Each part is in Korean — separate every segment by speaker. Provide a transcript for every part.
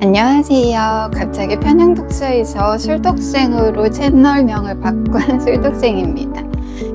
Speaker 1: 안녕하세요. 갑자기 편향독서에서 술독생으로 채널명을 바꾼 술독생입니다.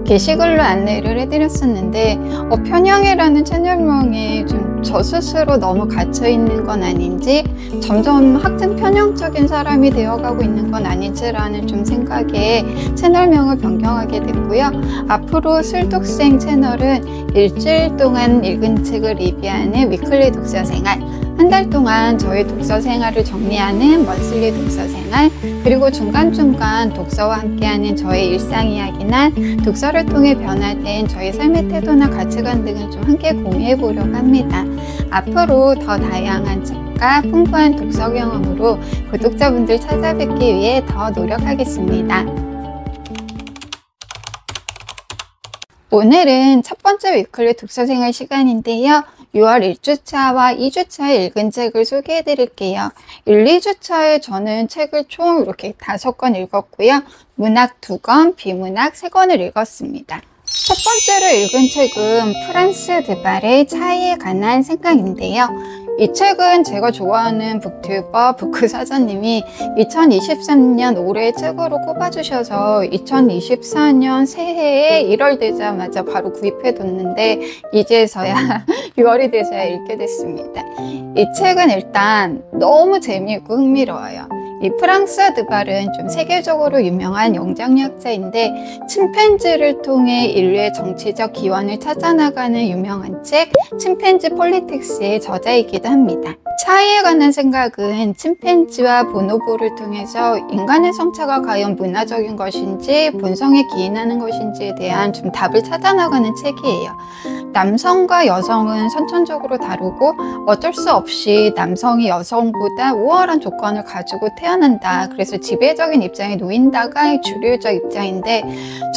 Speaker 1: 게시글로 안내를 해드렸었는데 편향이라는 채널명이 좀 저 스스로 너무 갇혀있는 건 아닌지, 점점 확증 편향적인 사람이 되어가고 있는 건 아닌지라는 좀 생각에 채널명을 변경하게 됐고요. 앞으로 술독생 채널은 일주일 동안 읽은 책을 리뷰하는 위클리 독서생활, 한 달 동안 저희 독서 생활을 정리하는 먼슬리 독서 생활, 그리고 중간중간 독서와 함께하는 저의 일상 이야기나 독서를 통해 변화된 저희 삶의 태도나 가치관 등을 좀 함께 공유해 보려고 합니다. 앞으로 더 다양한 책과 풍부한 독서 경험으로 구독자분들 찾아뵙기 위해 더 노력하겠습니다. 오늘은 첫 번째 위클리 독서생활 시간인데요. 6월 1주차와 2주차에 읽은 책을 소개해 드릴게요. 1, 2주차에 저는 책을 총 이렇게 5권 읽었고요. 문학 2권, 비문학 3권을 읽었습니다. 첫 번째로 읽은 책은 프란스 드발의 차이에 관한 생각인데요. 이 책은 제가 좋아하는 북튜버 부크사전님이 2023년 올해의 책으로 꼽아주셔서 2024년 새해에 1월 되자마자 바로 구입해뒀는데 이제서야 6월이 되서야 읽게 됐습니다. 이 책은 일단 너무 재미있고 흥미로워요. 이 프랑스 드발은 좀 세계적으로 유명한 영장류학자인데 침팬지를 통해 인류의 정치적 기원을 찾아나가는 유명한 책 침팬지 폴리틱스의 저자이기도 합니다. 차이에 관한 생각은 침팬지와 보노보를 통해서 인간의 성차가 과연 문화적인 것인지 본성에 기인하는 것인지에 대한 좀 답을 찾아나가는 책이에요. 남성과 여성은 선천적으로 다르고 어쩔 수 없이 남성이 여성보다 우월한 조건을 가지고 태어난다. 그래서 지배적인 입장에 놓인다가 주류적 입장인데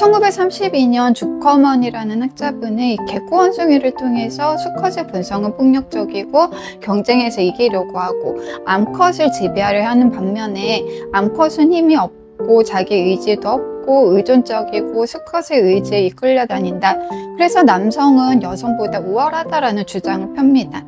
Speaker 1: 1932년 주커먼이라는 학자분의 개코 원숭이를 통해서 수컷의 본성은 폭력적이고 경쟁에서 이기려고 하고 암컷을 지배하려 하는 반면에 암컷은 힘이 없고 자기 의지도 없고 의존적이고 수컷의 의지에 이끌려 다닌다. 그래서 남성은 여성보다 우월하다라는 주장을 펴니다.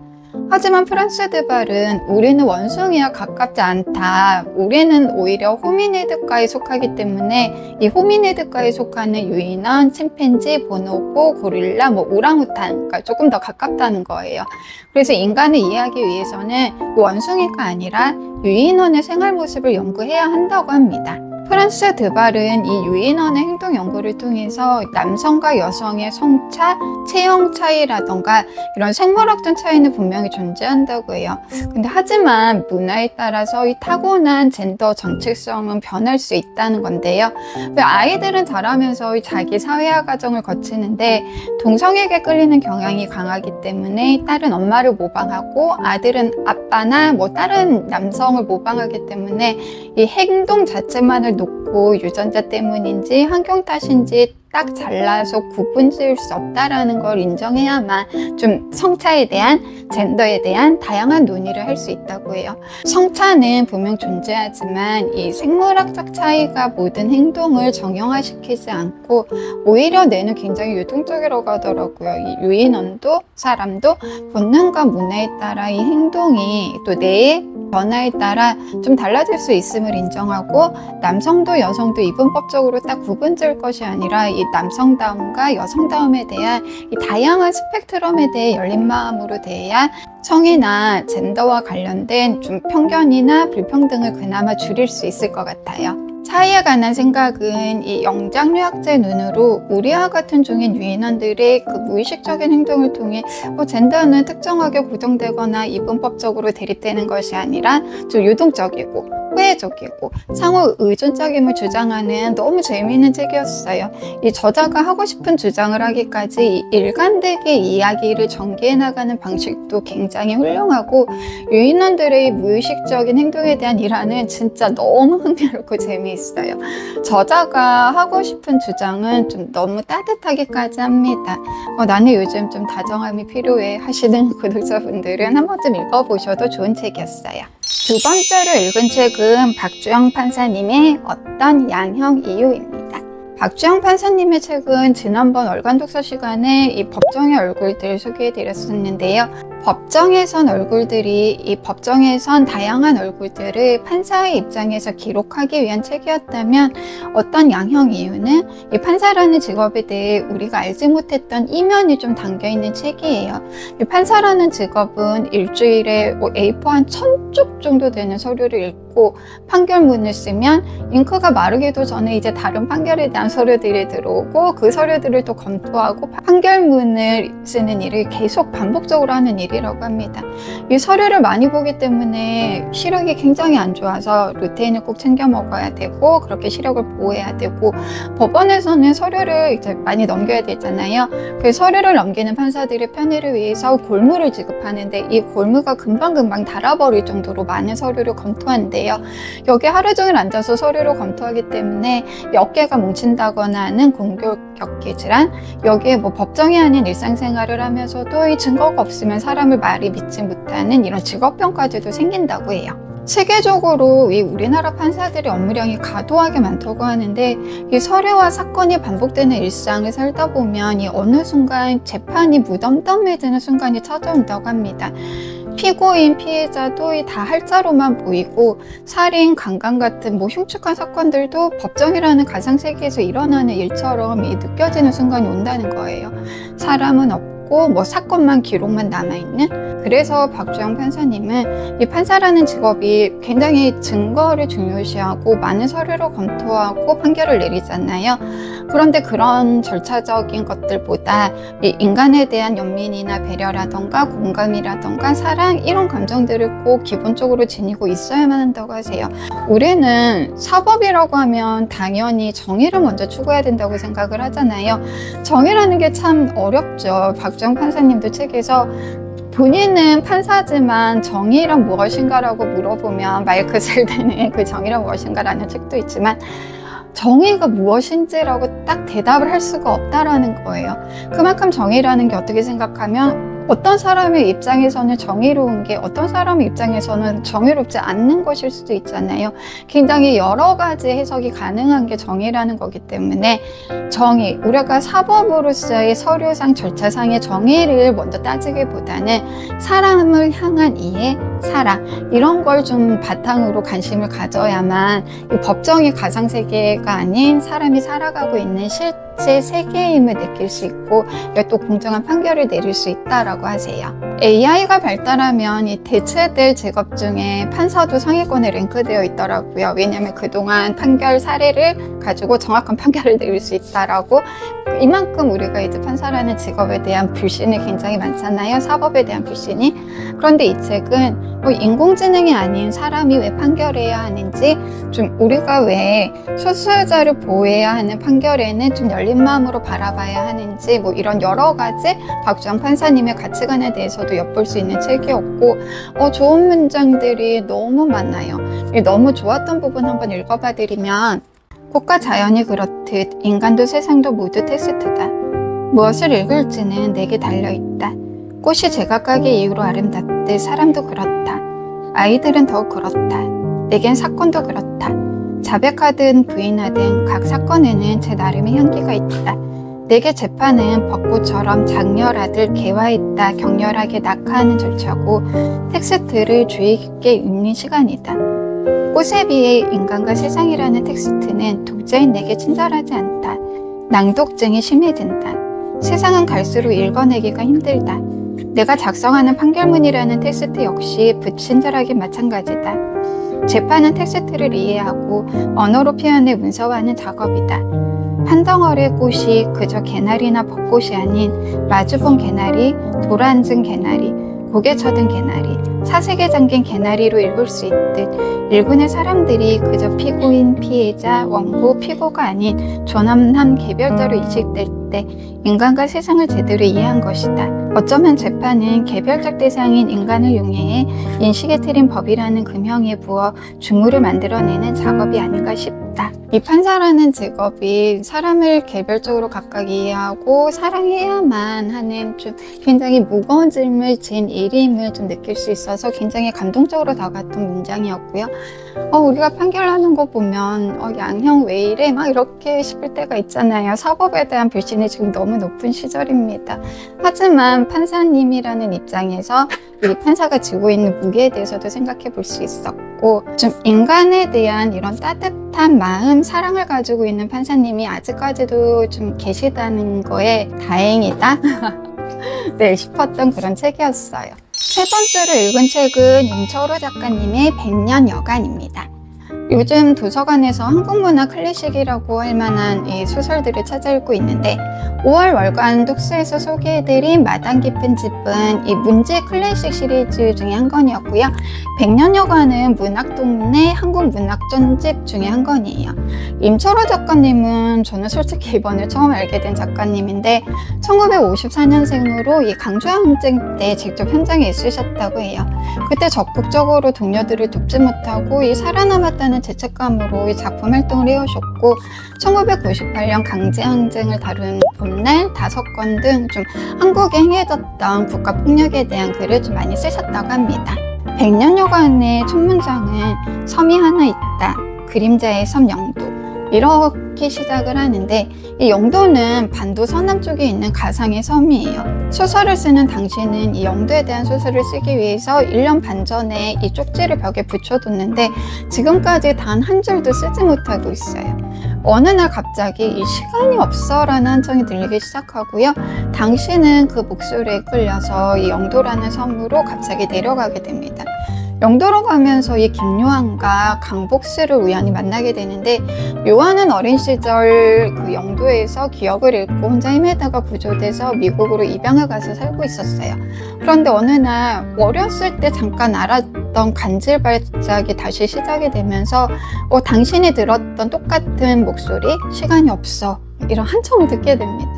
Speaker 1: 하지만 프란스 드발은 우리는 원숭이와 가깝지 않다. 우리는 오히려 호미니드과에 속하기 때문에 이 호미니드과에 속하는 유인원, 침팬지, 보노보, 고릴라, 오랑우탄, 그러니까 조금 더 가깝다는 거예요. 그래서 인간을 이해하기 위해서는 원숭이가 아니라 유인원의 생활 모습을 연구해야 한다고 합니다. 프란스 드발은 이 유인원의 행동 연구를 통해서 남성과 여성의 성차, 체형 차이라던가 이런 생물학적 차이는 분명히 존재한다고 해요. 근데 하지만 문화에 따라서 이 타고난 젠더 정체성은 변할 수 있다는 건데요. 아이들은 자라면서 자기 사회화 과정을 거치는데 동성에게 끌리는 경향이 강하기 때문에 딸은 엄마를 모방하고 아들은 아빠나 다른 남성을 모방하기 때문에 이 행동 자체만을 놓고 유전자 때문인지 환경 탓인지 딱 잘라서 구분 지을 수 없다라는 걸 인정해야만 좀 성차에 대한, 젠더에 대한 다양한 논의를 할 수 있다고 해요. 성차는 분명 존재하지만 이 생물학적 차이가 모든 행동을 정형화시키지 않고 오히려 뇌는 굉장히 유동적이라고 하더라고요. 이 유인원도 사람도 본능과 문화에 따라 이 행동이 또 뇌의 변화에 따라 좀 달라질 수 있음을 인정하고 남성도 여성도 이분법적으로 딱 구분 지을 것이 아니라 이 남성다움과 여성다움에 대한 이 다양한 스펙트럼에 대해 열린 마음으로 대해야 성이나 젠더와 관련된 좀 편견이나 불평등을 그나마 줄일 수 있을 것 같아요. 차이에 관한 생각은 이 영장류학자의 눈으로 우리와 같은 종인 유인원들의 그 무의식적인 행동을 통해 젠더는 특정하게 고정되거나 이분법적으로 대립되는 것이 아니라 좀 유동적이고 후회적이고 상호 의존적임을 주장하는 너무 재미있는 책이었어요. 이 저자가 하고 싶은 주장을 하기까지 일관되게 이야기를 전개해 나가는 방식도 굉장히 훌륭하고 유인원들의 무의식적인 행동에 대한 일화는 진짜 너무 흥미롭고 재미있어요. 저자가 하고 싶은 주장은 좀 너무 따뜻하기까지 합니다. 나는 요즘 좀 다정함이 필요해 하시는 구독자분들은 한 번쯤 읽어보셔도 좋은 책이었어요. 두 번째로 읽은 책은 박주영 판사님의 어떤 양형 이유입니다. 박주영 판사님의 책은 지난번 월간 독서 시간에 이 법정의 얼굴들 소개해 드렸었는데요. 법정에선 얼굴들이 이 법정에선 다양한 얼굴들을 판사의 입장에서 기록하기 위한 책이었다면 어떤 양형 이유는 이 판사라는 직업에 대해 우리가 알지 못했던 이면이 좀 담겨있는 책이에요. 이 판사라는 직업은 일주일에 A4 한 1000쪽 정도 되는 서류를 읽고 판결문을 쓰면 잉크가 마르기도 전에 이제 다른 판결에 대한 서류들이 들어오고 그 서류들을 또 검토하고 판결문을 쓰는 일을 계속 반복적으로 하는 일이라고 합니다. 이 서류를 많이 보기 때문에 시력이 굉장히 안 좋아서 루테인을 꼭 챙겨 먹어야 되고 그렇게 시력을 보호해야 되고 법원에서는 서류를 이제 많이 넘겨야 되잖아요. 그 서류를 넘기는 판사들의 편의를 위해서 골무를 지급하는데 이 골무가 금방금방 닳아버릴 정도로 많은 서류를 검토한대요. 여기 하루 종일 앉아서 서류를 검토하기 때문에 어깨가 뭉친다거나 하는 공격기 질환, 여기에 뭐 법정이 아닌 일상생활을 하면서도 이 증거가 없으면 사람을 말이 믿지 못하는 이런 직업병까지도 생긴다고 해요. 세계적으로 이 우리나라 판사들의 업무량이 과도하게 많다고 하는데 이 서류와 사건이 반복되는 일상을 살다 보면 이 어느 순간 재판이 무덤덤해지는 순간이 찾아온다고 합니다. 피고인, 피해자도 다 할자로만 보이고 살인, 강간 같은 뭐 흉측한 사건들도 법정이라는 가상세계에서 일어나는 일처럼 느껴지는 순간이 온다는 거예요. 사람은 없고 뭐 사건만 기록만 남아있는. 그래서 박주영 판사님은 이 판사라는 직업이 굉장히 증거를 중요시하고 많은 서류를 검토하고 판결을 내리잖아요. 그런데 그런 절차적인 것들보다 이 인간에 대한 연민이나 배려라던가 공감이라던가 사랑 이런 감정들을 꼭 기본적으로 지니고 있어야만 한다고 하세요. 우리는 사법이라고 하면 당연히 정의를 먼저 추구해야 된다고 생각을 하잖아요. 정의라는 게 참 어렵죠. 박주영 판사님도 책에서 본인은 판사지만 정의란 무엇인가라고 물어보면 마이크 셀든의 그 정의란 무엇인가라는 책도 있지만 정의가 무엇인지라고 딱 대답을 할 수가 없다라는 거예요. 그만큼 정의라는 게 어떻게 생각하면 어떤 사람의 입장에서는 정의로운 게 어떤 사람의 입장에서는 정의롭지 않는 것일 수도 있잖아요. 굉장히 여러 가지 해석이 가능한 게 정의라는 거기 때문에 정의, 우리가 사법으로서의 서류상 절차상의 정의를 먼저 따지기보다는 사람을 향한 이해, 사랑 이런 걸 좀 바탕으로 관심을 가져야만 이 법정이 가상세계가 아닌 사람이 살아가고 있는 실제 세계임을 느낄 수 있고 또 공정한 판결을 내릴 수 있다라고 하세요. AI가 발달하면 이 대체될 직업 중에 판사도 상위권에 랭크되어 있더라고요. 왜냐하면 그동안 판결 사례를 가지고 정확한 판결을 내릴 수 있다라고. 이만큼 우리가 이제 판사라는 직업에 대한 불신이 굉장히 많잖아요. 사법에 대한 불신이. 그런데 이 책은 뭐 인공지능이 아닌 사람이 왜 판결해야 하는지, 좀 우리가 왜 소수자를 보호해야 하는 판결에는 좀 열린 마음으로 바라봐야 하는지, 뭐 이런 여러 가지 박주영 판사님의 가치관에 대해서도 엿볼 수 있는 책이었고, 좋은 문장들이 너무 많아요. 너무 좋았던 부분 한번 읽어봐 드리면, 꽃과 자연이 그렇듯 인간도 세상도 모두 테스트다. 무엇을 읽을지는 내게 달려있다. 꽃이 제각각의 이유로 아름답듯 사람도 그렇다. 아이들은 더욱 그렇다. 내겐 사건도 그렇다. 자백하든 부인하든 각 사건에는 제 나름의 향기가 있다. 내게 재판은 벚꽃처럼 장렬하듯 개화했다 격렬하게 낙하하는 절차고 텍스트를 주의 깊게 읽는 시간이다. 꽃에 비해 인간과 세상이라는 텍스트는 독자인 내게 친절하지 않다. 낭독증이 심해진다. 세상은 갈수록 읽어내기가 힘들다. 내가 작성하는 판결문이라는 텍스트 역시 불친절하기 마찬가지다. 재판은 텍스트를 이해하고 언어로 표현해 문서화하는 작업이다. 한 덩어리의 꽃이 그저 개나리나 벚꽃이 아닌 마주본 개나리, 돌아앉은 개나리, 고개 쳐든 개나리, 사색에 잠긴 개나리로 읽을 수 있듯 일군의 사람들이 그저 피고인, 피해자, 원고, 피고가 아닌 조남남 개별자로 인식될 때 인간과 세상을 제대로 이해한 것이다. 어쩌면 재판은 개별적 대상인 인간을 용해해 인식에 틀린 법이라는 금형에 부어 주물을 만들어내는 작업이 아닌가 싶다. 이 판사라는 직업이 사람을 개별적으로 각각 이해하고 사랑해야만 하는 좀 굉장히 무거운 짐을 진 일임을 좀 느낄 수 있어서 굉장히 감동적으로 다가왔던 문장이었고요. 우리가 판결하는 거 보면 양형 왜 이래? 막 이렇게 싶을 때가 있잖아요. 사법에 대한 불신이 지금 너무 높은 시절입니다. 하지만 판사님이라는 입장에서 이 판사가 지고 있는 무게에 대해서도 생각해 볼 수 있었고, 좀 인간에 대한 이런 따뜻한 마음, 사랑을 가지고 있는 판사님이 아직까지도 좀 계시다는 거에 다행이다 네, 싶었던 그런 책이었어요. 세 번째로 읽은 책은 임철호 작가님의 100년 여간입니다. 요즘 도서관에서 한국문화 클래식이라고 할 만한 이 소설들을 찾아 읽고 있는데, 5월 월간 독서에서 소개해드린 마당 깊은 집은 이 문제 클래식 시리즈 중에 한 권이었고요. 100년 여간은 문학동네 한국 문학 전집 중에 한 권이에요. 임철호 작가님은 저는 솔직히 이번에 처음 알게 된 작가님인데, 1954년생으로 이 강주항쟁 때 직접 현장에 있으셨다고 해요. 그때 적극적으로 동료들을 돕지 못하고 이 살아남았다는 죄책감으로 이 작품 활동을 해오셨고, 1998년 강제항쟁을 다룬 봄날 5권 등 좀 한국에 행해졌던 국가폭력에 대한 글을 좀 많이 쓰셨다고 합니다. 100년 여간의 첫 문장은 섬이 하나 있다. 그림자의 섬 영도. 이렇게 시작을 하는데, 이 영도는 반도 서남쪽에 있는 가상의 섬이에요. 소설을 쓰는 당시는 이 영도에 대한 소설을 쓰기 위해서 1년 반 전에 이 쪽지를 벽에 붙여뒀는데 지금까지 단 한 줄도 쓰지 못하고 있어요. 어느 날 갑자기 이 시간이 없어 라는 한청이 들리기 시작하고요. 당신은 그 목소리에 끌려서 이 영도라는 섬으로 갑자기 내려가게 됩니다. 영도로 가면서 이 김요한과 강복수를 우연히 만나게 되는데, 요한은 어린 시절 그 영도에서 기억을 잃고 혼자 헤매다가 구조돼서 미국으로 입양을 가서 살고 있었어요. 그런데 어느 날 어렸을 때 잠깐 알았던 간질 발작이 다시 시작이 되면서 당신이 들었던 똑같은 목소리, 시간이 없어, 이런 한청을 듣게 됩니다.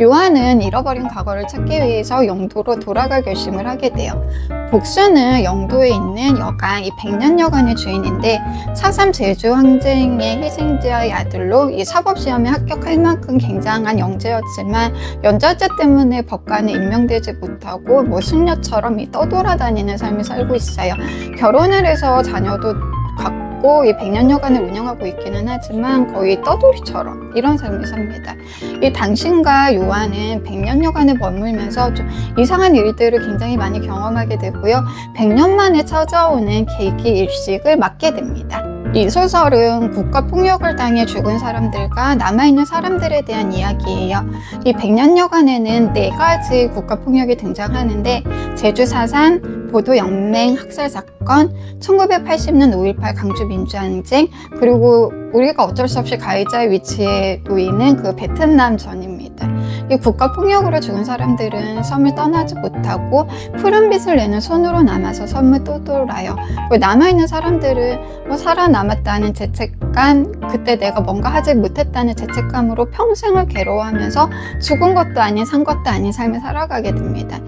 Speaker 1: 요한은 잃어버린 과거를 찾기 위해서 영도로 돌아갈 결심을 하게 돼요. 복수는 영도에 있는 여간, 이 100년 여간의 주인인데 4.3 제주 항쟁의 희생자의 아들로 이 사법시험에 합격할 만큼 굉장한 영재였지만 연좌제 때문에 법관에 임명되지 못하고 승려처럼 떠돌아다니는 삶을 살고 있어요. 결혼을 해서 자녀도 갖고 이 100년 여간을 운영하고 있기는 하지만 거의 떠돌이처럼 이런 삶을 삽니다. 이 당신과 요한은 100년 여간에 머물면서 좀 이상한 일들을 굉장히 많이 경험하게 되고요. 100년 만에 찾아오는 계기 일식을 맞게 됩니다. 이 소설은 국가폭력을 당해 죽은 사람들과 남아있는 사람들에 대한 이야기예요. 이 100년 여간에는 4가지 국가폭력이 등장하는데, 제주 4.3, 보도연맹 학살사건, 1980년 5.18 강주민주항쟁, 그리고 우리가 어쩔 수 없이 가해자의 위치에 놓이는 그 베트남 전입니다. 이 국가폭력으로 죽은 사람들은 섬을 떠나지 못하고 푸른빛을 내는 손으로 남아서 섬을 떠돌아요. 남아있는 사람들은 살아남았다는 죄책감, 그때 내가 뭔가 하지 못했다는 죄책감으로 평생을 괴로워하면서 죽은 것도 아닌 산 것도 아닌 삶을 살아가게 됩니다.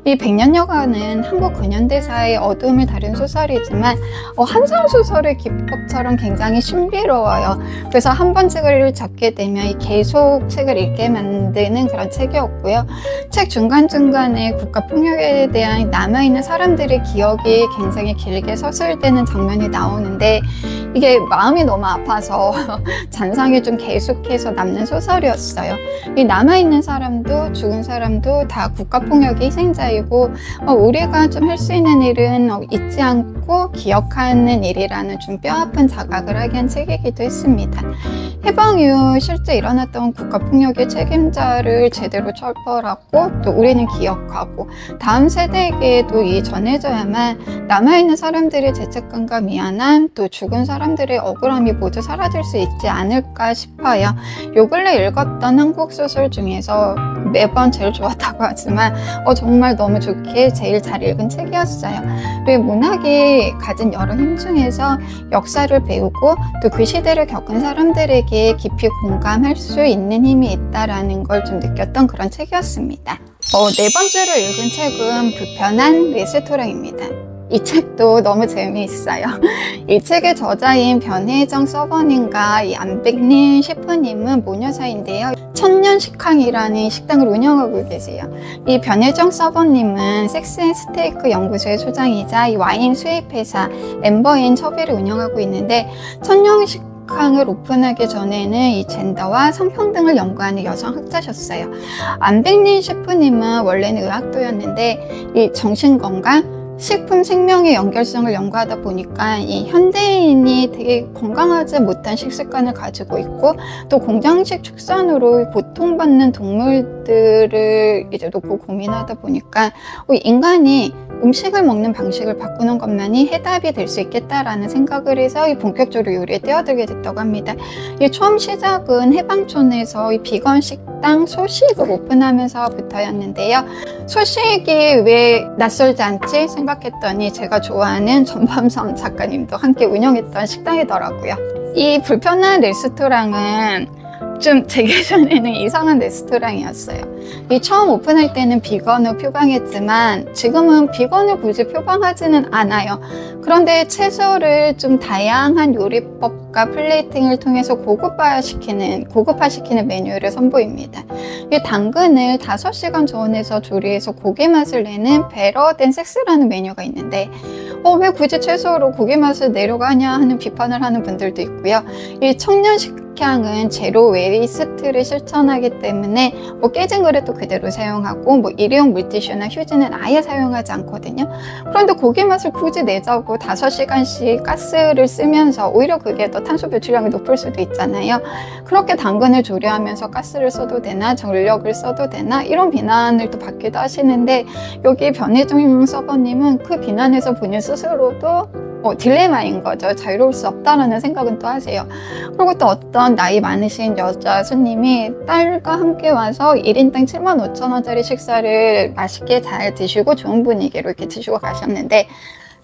Speaker 1: 이 100년 여간은 한국 근현대사의 어둠을 다룬 소설이지만 한상소설의 기법처럼 굉장히 신비로워요. 그래서 한 번 책을 접게 되면 계속 책을 읽게 만드는 그런 책이었고요. 책 중간중간에 국가폭력에 대한 남아있는 사람들의 기억이 굉장히 길게 서술되는 장면이 나오는데, 이게 마음이 너무 아파서 잔상이 좀 계속해서 남는 소설이었어요. 이 남아있는 사람도 죽은 사람도 다 국가폭력의 희생자이고, 우리가 좀 할 수 있는 일은 잊지 않고 기억하는 일이라는 좀 뼈아픈 자각을 하게 한 책이기도 했습니다. 해방 이후 실제 일어났던 국가폭력의 책임자를 제대로 처벌하고 또 우리는 기억하고 다음 세대에게도 이 전해져야만 남아있는 사람들의 죄책감과 미안함, 또 죽은 사람들의 억울함이 모두 사라질 수 있지 않을까 싶어요. 요 근래 읽었던 한국 소설 중에서 매번 제일 좋았다고 하지만 정말 너무 좋게 제일 잘 읽은 책이었어요. 그리고 문학이 가진 여러 힘 중에서 역사를 배우고 또 그 시대를 겪은 사람들에게 깊이 공감할 수 있는 힘이 있다라는 걸 좀 느꼈던 그런 책이었습니다. 네 번째로 읽은 책은 불편한 레스토랑입니다. 이 책도 너무 재미있어요. 이 책의 저자인 변혜정 서버님과 이 안백린 셰프님은 모녀 사이인데요. 천년식항이라는 식당을 운영하고 계세요. 이 변혜정 서버님은 섹스앤스테이크 연구소의 소장이자 이 와인 수입회사 엠버앤처비를 운영하고 있는데, 천년식항을 오픈하기 전에는 이 젠더와 성평등을 연구하는 여성 학자셨어요. 안백린 셰프님은 원래는 의학도였는데 이 정신건강, 식품 생명의 연결성을 연구하다 보니까 이 현대인이 되게 건강하지 못한 식습관을 가지고 있고, 또 공장식 축산으로 고통받는 동물들을 이제 놓고 고민하다 보니까 인간이 음식을 먹는 방식을 바꾸는 것만이 해답이 될 수 있겠다라는 생각을 해서 이 본격적으로 요리에 뛰어들게 됐다고 합니다. 이 처음 시작은 해방촌에서 이 비건 식당 소식을 오픈하면서부터였는데요. 소식이 왜 낯설지 않지 생각했더니 제가 좋아하는 전범선 작가님도 함께 운영했던 식당이더라고요. 이 불편한 레스토랑은 좀 제 기준에는 이상한 레스토랑이었어요. 이 처음 오픈할 때는 비건을 표방했지만 지금은 비건을 굳이 표방하지는 않아요. 그런데 채소를 좀 다양한 요리법과 플레이팅을 통해서 고급화시키는 메뉴를 선보입니다. 이 당근을 5시간 저온에서 조리해서 고기 맛을 내는 베러된 섹스라는 메뉴가 있는데, 왜 굳이 채소로 고기 맛을 내려고 하냐 하는 비판을 하는 분들도 있고요. 이 청년식향은 제로 웨이스트를 실천하기 때문에 깨진 그릇도 그대로 사용하고 일회용 물티슈나 휴지는 아예 사용하지 않거든요. 그런데 고기 맛을 굳이 내자고 5시간씩 가스를 쓰면서 오히려 그게 더 탄소 배출량이 높을 수도 있잖아요. 그렇게 당근을 조리하면서 가스를 써도 되나, 전력을 써도 되나, 이런 비난을 또 받기도 하시는데, 여기 변혜정 서버님은 그 비난에서 본인 스스로도 딜레마인 거죠. 자유로울 수 없다라는 생각은 또 하세요. 그리고 또 어떤 나이 많으신 여자 손님이 딸과 함께 와서 1인당 75,000원짜리 식사를 맛있게 잘 드시고 좋은 분위기로 이렇게 드시고 가셨는데,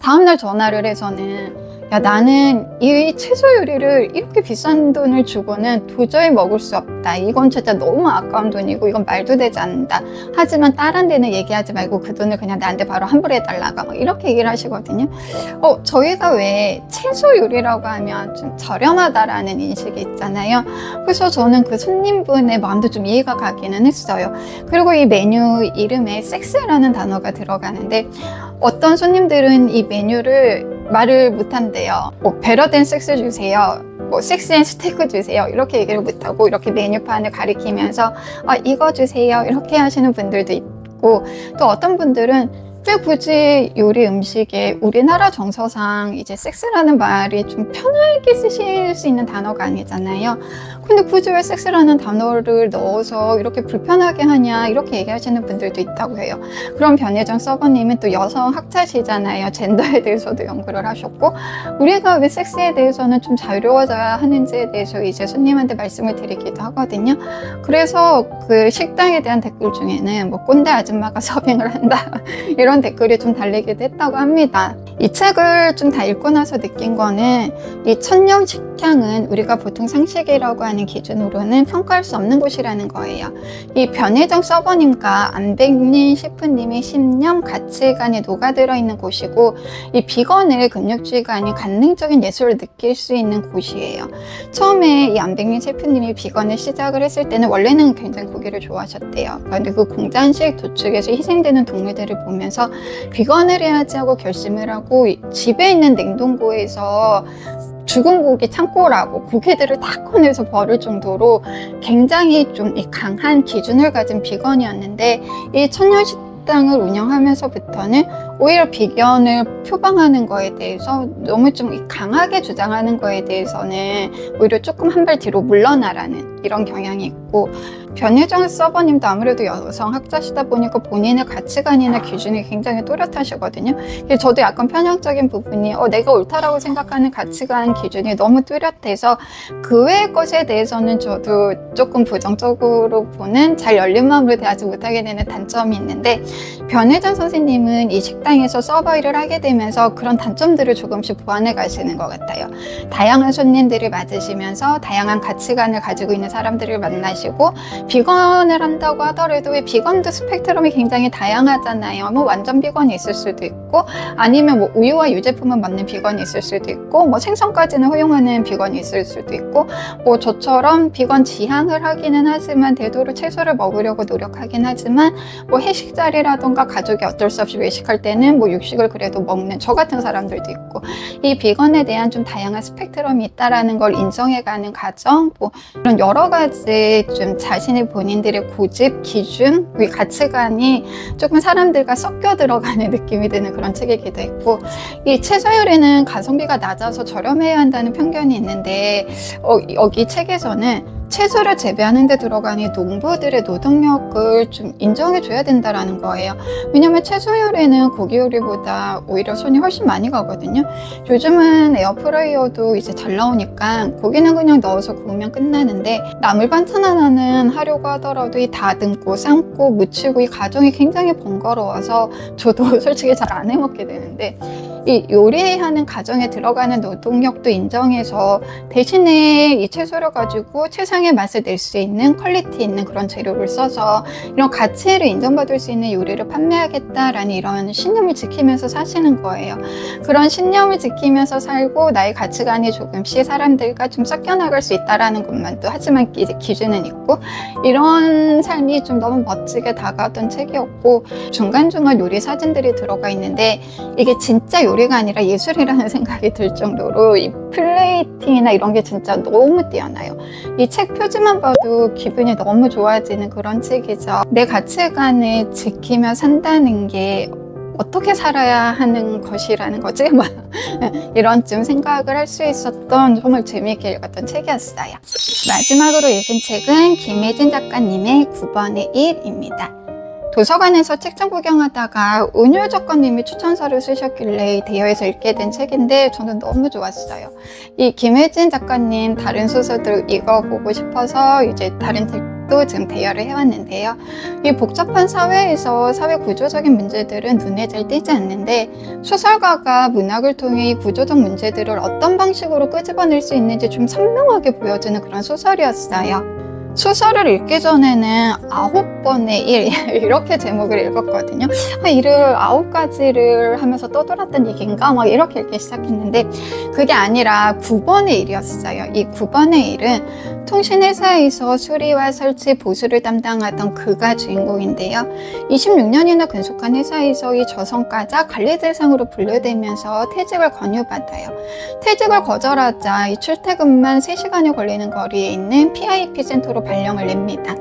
Speaker 1: 다음날 전화를 해서는 야, 나는 이 채소 요리를 이렇게 비싼 돈을 주고는 도저히 먹을 수 없다. 이건 진짜 너무 아까운 돈이고 이건 말도 되지 않는다. 하지만 다른 데는 얘기하지 말고 그 돈을 그냥 나한테 바로 환불해달라고 이렇게 얘기를 하시거든요. 저희가 왜 채소 요리라고 하면 좀 저렴하다라는 인식이 있잖아요. 그래서 저는 그 손님분의 마음도 좀 이해가 가기는 했어요. 그리고 이 메뉴 이름에 섹스라는 단어가 들어가는데, 어떤 손님들은 이 메뉴를 말을 못한대요. 베러된 섹스 주세요, 섹스앤 스테이크 주세요, 이렇게 얘기를 못하고 이렇게 메뉴판을 가리키면서 이거 주세요 이렇게 하시는 분들도 있고, 또 어떤 분들은 왜 굳이 요리 음식에 우리나라 정서상 이제 섹스라는 말이 좀 편하게 쓰실 수 있는 단어가 아니잖아요. 근데 굳이 왜 섹스라는 단어를 넣어서 이렇게 불편하게 하냐, 이렇게 얘기하시는 분들도 있다고 해요. 그럼 변혜정 서버님은 또 여성 학자시잖아요. 젠더에 대해서도 연구를 하셨고, 우리가 왜 섹스에 대해서는 좀 자유로워져야 하는지에 대해서 이제 손님한테 말씀을 드리기도 하거든요. 그래서 그 식당에 대한 댓글 중에는 꼰대 아줌마가 서빙을 한다 이런 댓글이 좀 달리기도 했다고 합니다. 이 책을 좀 다 읽고 나서 느낀 거는, 이 천년식향은 우리가 보통 상식이라고 하는 기준으로는 평가할 수 없는 곳이라는 거예요. 이 변혜정 서버님과 안백린 셰프님의 신념, 가치관이 녹아들어 있는 곳이고, 이 비건을 금욕주의가 아닌 관능적인 예술을 느낄 수 있는 곳이에요. 처음에 이 안백린 셰프님이 비건을 시작을 했을 때는 원래는 굉장히 고기를 좋아하셨대요. 그런데 그 공장식 도축에서 희생되는 동물들을 보면서 비건을 해야지 하고 결심을 하고, 집에 있는 냉동고에서 죽은 고기 창고라고 고기들을 다 꺼내서 버릴 정도로 굉장히 좀 강한 기준을 가진 비건이었는데, 이 천년식당을 운영하면서부터는 오히려 비건을 표방하는 거에 대해서 너무 좀 강하게 주장하는 거에 대해서는 오히려 조금 한 발 뒤로 물러나라는 이런 경향이 있고, 변혜정 서버님도 아무래도 여성 학자시다 보니까 본인의 가치관이나 기준이 굉장히 뚜렷하시거든요. 저도 약간 편향적인 부분이 내가 옳다라고 생각하는 가치관 기준이 너무 뚜렷해서 그 외의 것에 대해서는 저도 조금 부정적으로 보는, 잘 열린 마음으로 대하지 못하게 되는 단점이 있는데, 변혜정 선생님은 이 식당에서 서버 일을 하게 되면서 그런 단점들을 조금씩 보완해 가시는 것 같아요. 다양한 손님들을 맞으시면서 다양한 가치관을 가지고 있는 사람들을 만나시고, 비건을 한다고 하더라도 비건도 스펙트럼이 굉장히 다양하잖아요. 뭐 완전 비건이 있을 수도 있고, 아니면 뭐 우유와 유제품만 먹는 비건이 있을 수도 있고, 뭐 생선까지는 허용하는 비건이 있을 수도 있고, 뭐 저처럼 비건 지향을 하기는 하지만 되도록 채소를 먹으려고 노력하긴 하지만, 뭐 회식 자리라던가 가족이 어쩔 수 없이 외식할 때는 뭐 육식을 그래도 먹는 저 같은 사람들도 있고, 이 비건에 대한 좀 다양한 스펙트럼이 있다라는 걸 인정해가는 과정, 뭐 이런 여러 가지 좀 자신의 본인들의 고집, 기준, 가치관이 조금 사람들과 섞여 들어가는 느낌이 드는 그런 책이기도 했고, 이 채소 요리는 가성비가 낮아서 저렴해야 한다는 편견이 있는데, 여기 책에서는 채소를 재배하는 데 들어가는 농부들의 노동력을 좀 인정해 줘야 된다라는 거예요. 왜냐면 채소 요리는 고기 요리보다 오히려 손이 훨씬 많이 가거든요. 요즘은 에어프라이어도 이제 잘 나오니까 고기는 그냥 넣어서 구우면 끝나는데, 나물 반찬 하나는 하려고 하더라도 이 다듬고 삶고 무치고 이 과정이 굉장히 번거로워서 저도 솔직히 잘 안 해먹게 되는데, 이 요리하는 과정에 들어가는 노동력도 인정해서 대신에 이 채소를 가지고 최상의 맛을 낼 수 있는 퀄리티 있는 그런 재료를 써서 이런 가치를 인정받을 수 있는 요리를 판매하겠다라는 이런 신념을 지키면서 사시는 거예요. 그런 신념을 지키면서 살고 나의 가치관이 조금씩 사람들과 좀 섞여 나갈 수 있다라는 것만도, 하지만 이제 기준은 있고, 이런 삶이 좀 너무 멋지게 다가왔던 책이었고, 중간중간 요리 사진들이 들어가 있는데 이게 진짜 요리가 아니라 예술이라는 생각이 들 정도로 이 플레이팅이나 이런 게 진짜 너무 뛰어나요. 이 책 표지만 봐도 기분이 너무 좋아지는 그런 책이죠. 내 가치관을 지키며 산다는 게 어떻게 살아야 하는 것이라는 거지? 이런 좀 생각을 할 수 있었던 정말 재미있게 읽었던 책이었어요. 마지막으로 읽은 책은 김혜진 작가님의 9번의 1입니다. 도서관에서 책장 구경하다가 은율 작가님이 추천서를 쓰셨길래 대여해서 읽게 된 책인데 저는 너무 좋았어요. 이 김혜진 작가님 다른 소설들 읽어보고 싶어서 이제 다른 책도 지금 대여를 해왔는데요. 이 복잡한 사회에서 사회 구조적인 문제들은 눈에 잘 띄지 않는데, 소설가가 문학을 통해 이 구조적 문제들을 어떤 방식으로 끄집어낼 수 있는지 좀 선명하게 보여주는 그런 소설이었어요. 소설을 읽기 전에는 9번의 1 이렇게 제목을 읽었거든요. 일을 9가지를 하면서 떠돌았던 얘기인가? 막 이렇게 읽기 시작했는데, 그게 아니라 9번의 1이었어요. 이 9번의 1은 통신회사에서 수리와 설치, 보수를 담당하던 그가 주인공인데요. 26년이나 근속한 회사에서 이 저성과자 관리대상으로 분류되면서 퇴직을 권유받아요. 퇴직을 거절하자 이 출퇴근만 3시간이 걸리는 거리에 있는 PIP 센터로 발령을 냅니다.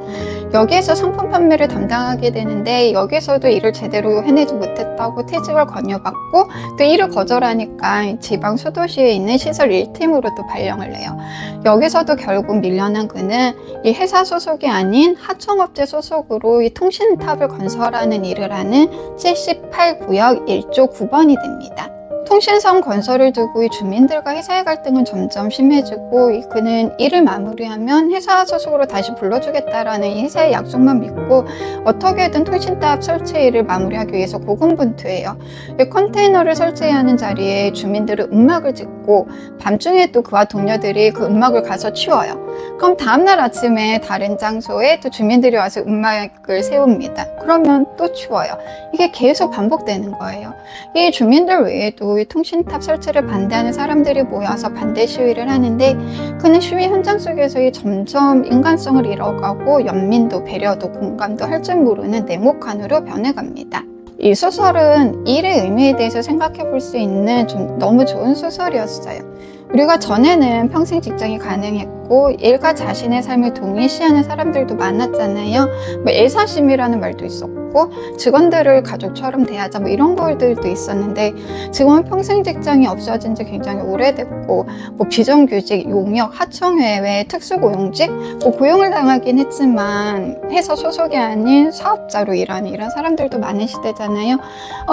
Speaker 1: 여기에서 상품 판매를 담당하게 되는데, 여기서도 일을 제대로 해내지 못했다고 퇴직을 권유받고, 또 일을 거절하니까 지방 소도시에 있는 시설 1팀으로 또 발령을 내요. 여기서도 결국 밀려난 그는 이 회사 소속이 아닌 하청업체 소속으로 이 통신탑을 건설하는 일을 하는 78구역 1조 9번이 됩니다. 통신선 건설을 두고 이 주민들과 회사의 갈등은 점점 심해지고, 그는 일을 마무리하면 회사 소속으로 다시 불러주겠다라는 이 회사의 약속만 믿고 어떻게든 통신탑 설치 일을 마무리하기 위해서 고군분투해요. 이 컨테이너를 설치해야 하는 자리에 주민들은 음막을 짓고, 밤중에 또 그와 동료들이 그 음막을 가서 치워요. 그럼 다음날 아침에 다른 장소에 또 주민들이 와서 음막을 세웁니다. 그러면 또 치워요. 이게 계속 반복되는 거예요. 이 주민들 외에도 이 통신탑 설치를 반대하는 사람들이 모여서 반대 시위를 하는데, 그는 시위 현장 속에서 점점 인간성을 잃어가고 연민도 배려도 공감도 할 줄 모르는 냉혹한으로 변해갑니다. 이 소설은 일의 의미에 대해서 생각해 볼 수 있는 좀 너무 좋은 소설이었어요. 우리가 전에는 평생 직장이 가능했고 일과 자신의 삶을 동일시하는 사람들도 많았잖아요. 뭐 일사심이라는 말도 있었고, 직원들을 가족처럼 대하자 뭐 이런 것들도 있었는데, 지금은 평생 직장이 없어진 지 굉장히 오래됐고, 뭐 비정규직, 용역, 하청회외, 특수고용직, 뭐 고용을 당하긴 했지만 회사 소속이 아닌 사업자로 일하는 이런 사람들도 많은 시대잖아요.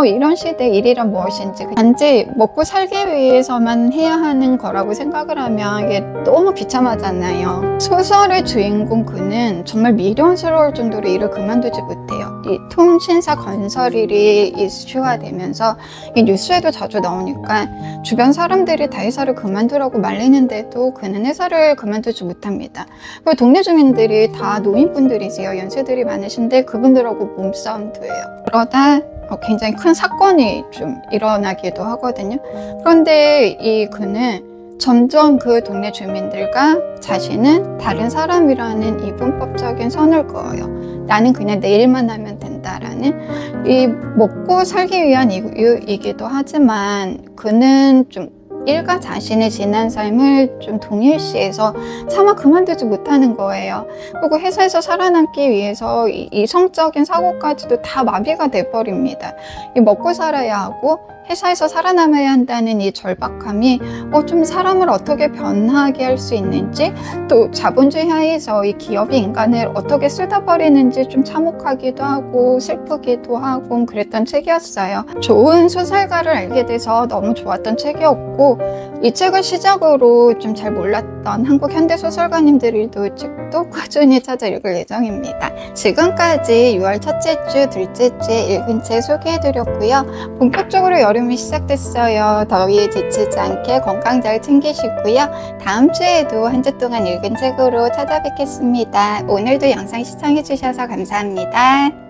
Speaker 1: 이런 시대 일이란 무엇인지 단지 먹고 살기 위해서만 해야 하는 거라고 생각을 하면 이게 너무 비참하잖아요. 소설의 주인공 그는 정말 미련스러울 정도로 일을 그만두지 못해요. 이 통신사 건설일이 이슈가 되면서 이 뉴스에도 자주 나오니까 주변 사람들이 다 회사를 그만두라고 말리는데도 그는 회사를 그만두지 못합니다. 그리고 동네 주민들이 다 노인분들이세요. 연세들이 많으신데 그분들하고 몸싸움도 해요. 그러다 굉장히 큰 사건이 좀 일어나기도 하거든요. 그런데 이 그는 점점 그 동네 주민들과 자신은 다른 사람이라는 이분법적인 선을 그어요. 나는 그냥 내 일만 하면 된다라는, 이 먹고 살기 위한 이유이기도 하지만 그는 좀 일과 자신의 지난 삶을 좀 동일시해서 차마 그만두지 못하는 거예요. 그리고 회사에서 살아남기 위해서 이성적인 사고까지도 다 마비가 돼버립니다. 이 먹고 살아야 하고 회사에서 살아남아야 한다는 이 절박함이 좀 사람을 어떻게 변하게 할 수 있는지, 또 자본주의 하에서 이 기업이 인간을 어떻게 쓰다 버리는지 좀 참혹하기도 하고 슬프기도 하고 그랬던 책이었어요. 좋은 소설가를 알게 돼서 너무 좋았던 책이었고, 이 책을 시작으로 좀 잘 몰랐던 한국 현대 소설가님들도 책도 꾸준히 찾아 읽을 예정입니다. 지금까지 6월 첫째 주, 둘째 주에 읽은 책 소개해드렸고요. 본격적으로 여름이 시작됐어요. 더위에 지치지 않게 건강 잘 챙기시고요. 다음 주에도 한 주 동안 읽은 책으로 찾아뵙겠습니다. 오늘도 영상 시청해주셔서 감사합니다.